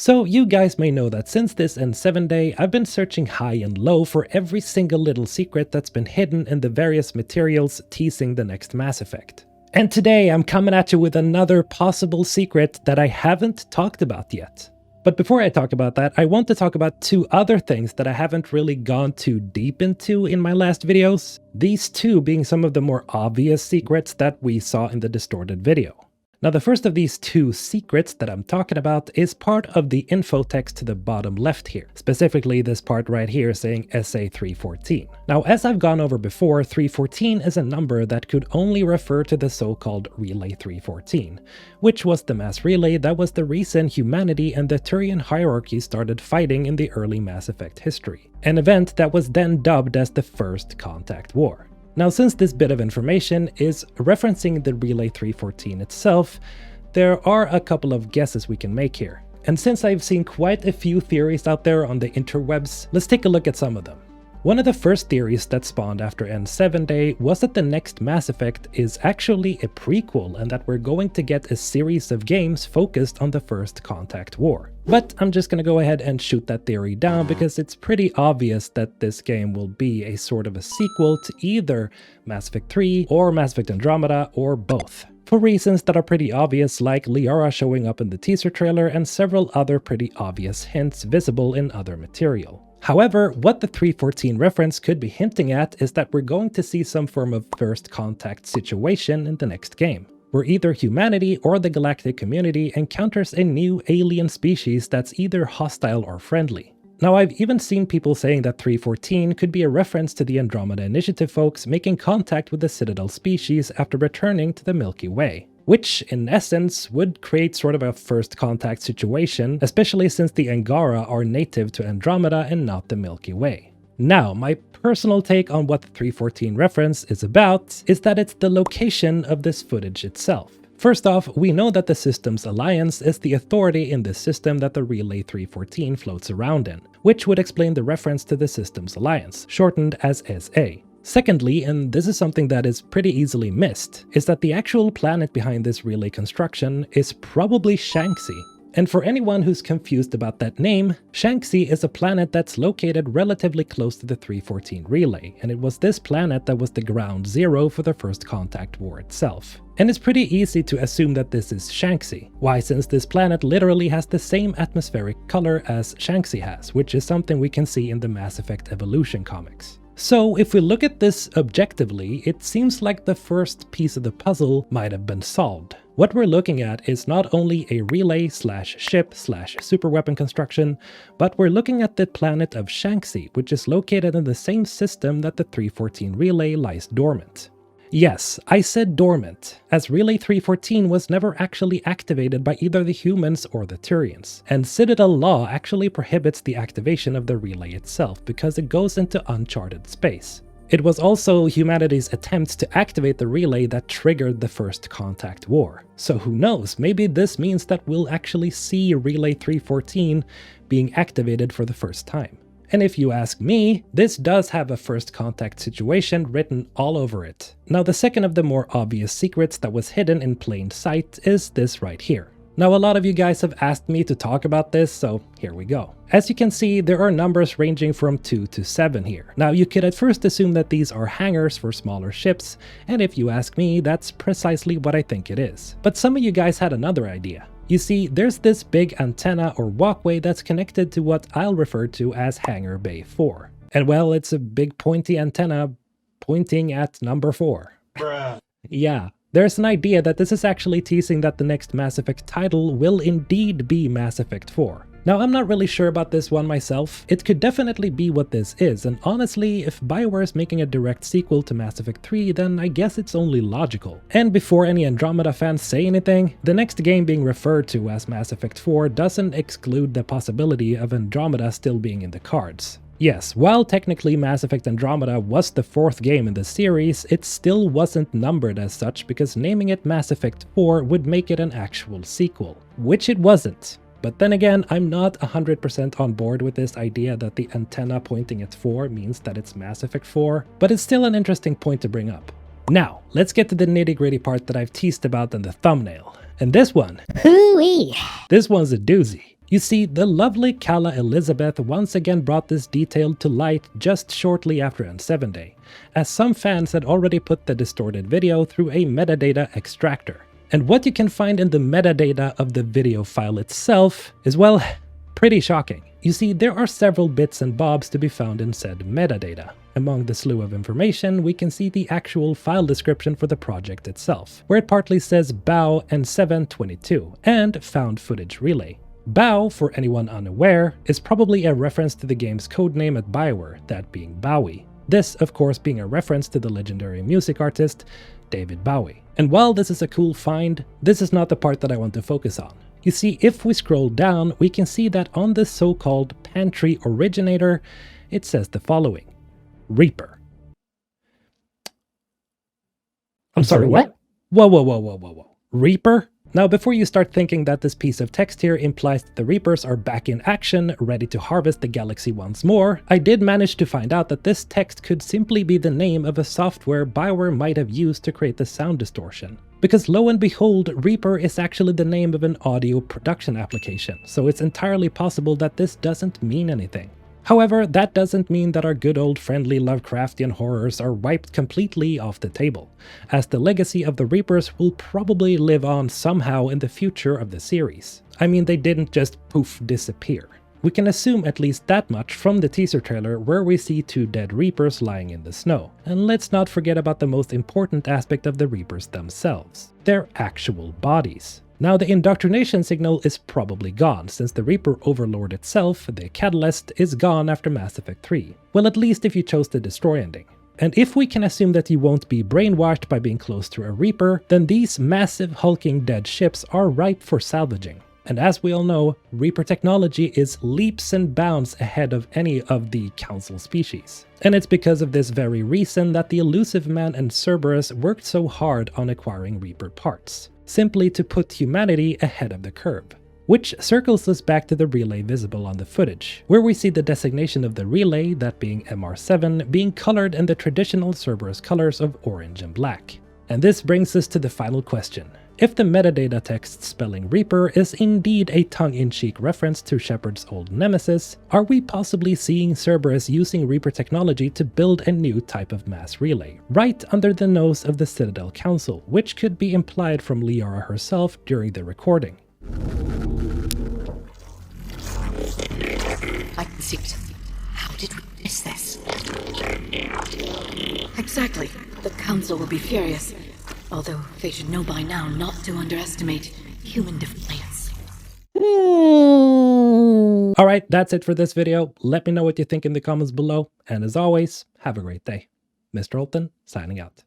So you guys may know that since this N7 day, I've been searching high and low for every single little secret that's been hidden in the various materials teasing the next Mass Effect. And today I'm coming at you with another possible secret that I haven't talked about yet. But before I talk about that, I want to talk about two other things that I haven't really gone too deep into in my last videos. These two being some of the more obvious secrets that we saw in the distorted video. Now the first of these two secrets that I'm talking about is part of the info text to the bottom left here, specifically this part right here saying SA314. Now as I've gone over before, 314 is a number that could only refer to the so-called Relay 314, which was the mass relay that was the reason humanity and the Turian hierarchy started fighting in the early Mass Effect history, an event that was then dubbed as the First Contact War. Now since this bit of information is referencing the Relay 314 itself, there are a couple of guesses we can make here. And since I've seen quite a few theories out there on the interwebs, let's take a look at some of them. One of the first theories that spawned after N7 day was that the next Mass Effect is actually a prequel and that we're going to get a series of games focused on the First Contact War. But I'm just gonna go ahead and shoot that theory down because it's pretty obvious that this game will be a sort of a sequel to either Mass Effect 3 or Mass Effect Andromeda or both. For reasons that are pretty obvious, like Liara showing up in the teaser trailer and several other pretty obvious hints visible in other material. However, what the 314 reference could be hinting at is that we're going to see some form of first contact situation in the next game, where either humanity or the galactic community encounters a new alien species that's either hostile or friendly. Now I've even seen people saying that 314 could be a reference to the Andromeda Initiative folks making contact with the Citadel species after returning to the Milky Way, which in essence would create sort of a first contact situation, especially since the Angara are native to Andromeda and not the Milky Way. Now, my personal take on what the 314 reference is about is that it's the location of this footage itself. First off, we know that the Systems Alliance is the authority in this system that the Relay 314 floats around in, which would explain the reference to the Systems Alliance, shortened as SA. Secondly, and this is something that is pretty easily missed, is that the actual planet behind this relay construction is probably Shanxi. And for anyone who's confused about that name, Shanxi is a planet that's located relatively close to the 314 relay, and it was this planet that was the ground zero for the First Contact War itself. And it's pretty easy to assume that this is Shanxi. Why, since this planet literally has the same atmospheric color as Shanxi has, which is something we can see in the Mass Effect Evolution comics. So if we look at this objectively, it seems like the first piece of the puzzle might have been solved. What we're looking at is not only a relay slash ship slash superweapon construction, but we're looking at the planet of Shanxi, which is located in the same system that the 314 relay lies dormant. Yes, I said dormant, as Relay 314 was never actually activated by either the humans or the Turians, and Citadel law actually prohibits the activation of the relay itself because it goes into uncharted space. It was also humanity's attempts to activate the relay that triggered the First Contact War. So who knows, maybe this means that we'll actually see Relay 314 being activated for the first time. And if you ask me, this does have a first contact situation written all over it. Now the second of the more obvious secrets that was hidden in plain sight is this right here. Now a lot of you guys have asked me to talk about this, so here we go. As you can see, there are numbers ranging from 2 to 7 here. Now you could at first assume that these are hangars for smaller ships, and if you ask me, that's precisely what I think it is. But some of you guys had another idea. You see, there's this big antenna or walkway that's connected to what I'll refer to as Hangar Bay 4. And well, it's a big pointy antenna pointing at number 4. Bruh. Yeah, there's an idea that this is actually teasing that the next Mass Effect title will indeed be Mass Effect 4. Now, I'm not really sure about this one myself. It could definitely be what this is, and honestly, if Bioware is making a direct sequel to Mass Effect 3, then I guess it's only logical. And before any Andromeda fans say anything, the next game being referred to as Mass Effect 4 doesn't exclude the possibility of Andromeda still being in the cards. Yes, while technically Mass Effect Andromeda was the 4th game in the series, it still wasn't numbered as such because naming it Mass Effect 4 would make it an actual sequel, which it wasn't. But then again, I'm not 100% on board with this idea that the antenna pointing at 4 means that it's Mass Effect 4, but it's still an interesting point to bring up. Now, let's get to the nitty-gritty part that I've teased about in the thumbnail. And this one, hooey! This one's a doozy. You see, the lovely Calla Elizabeth once again brought this detail to light just shortly after N7 Day, as some fans had already put the distorted video through a metadata extractor. And what you can find in the metadata of the video file itself is, well, pretty shocking. You see, there are several bits and bobs to be found in said metadata. Among the slew of information, we can see the actual file description for the project itself, where it partly says Bow N722 and Found Footage Relay. Bow, for anyone unaware, is probably a reference to the game's codename at Bioware, that being Bowie. This, of course, being a reference to the legendary music artist David Bowie. And while this is a cool find, this is not the part that I want to focus on. You see, if we scroll down, we can see that on this so-called pantry originator, it says the following: Reaper. I'm sorry, what? Whoa. Reaper? Now, before you start thinking that this piece of text here implies that the Reapers are back in action, ready to harvest the galaxy once more, I did manage to find out that this text could simply be the name of a software Bioware might have used to create the sound distortion. Because lo and behold, Reaper is actually the name of an audio production application, so it's entirely possible that this doesn't mean anything. However, that doesn't mean that our good old friendly Lovecraftian horrors are wiped completely off the table, as the legacy of the Reapers will probably live on somehow in the future of the series. I mean, they didn't just poof disappear. We can assume at least that much from the teaser trailer, where we see 2 dead Reapers lying in the snow. And let's not forget about the most important aspect of the Reapers themselves: their actual bodies. Now, the indoctrination signal is probably gone, since the Reaper Overlord itself, the Catalyst, is gone after Mass Effect 3. Well, at least if you chose the destroy ending. And if we can assume that you won't be brainwashed by being close to a Reaper, then these massive hulking dead ships are ripe for salvaging. And as we all know, Reaper technology is leaps and bounds ahead of any of the Council species. And it's because of this very reason that the Elusive Man and Cerberus worked so hard on acquiring Reaper parts, simply to put humanity ahead of the curve. Which circles us back to the relay visible on the footage, where we see the designation of the relay, that being MR7, being colored in the traditional Cerberus colors of orange and black. And this brings us to the final question. If the metadata text spelling Reaper is indeed a tongue-in-cheek reference to Shepard's old nemesis, are we possibly seeing Cerberus using Reaper technology to build a new type of mass relay, right under the nose of the Citadel Council, which could be implied from Liara herself during the recording? I can see it. How did we miss this? Exactly. The Council will be furious. Although they should know by now not to underestimate human defiance. Alright, that's it for this video. Let me know what you think in the comments below. And as always, have a great day. MrHulthen, signing out.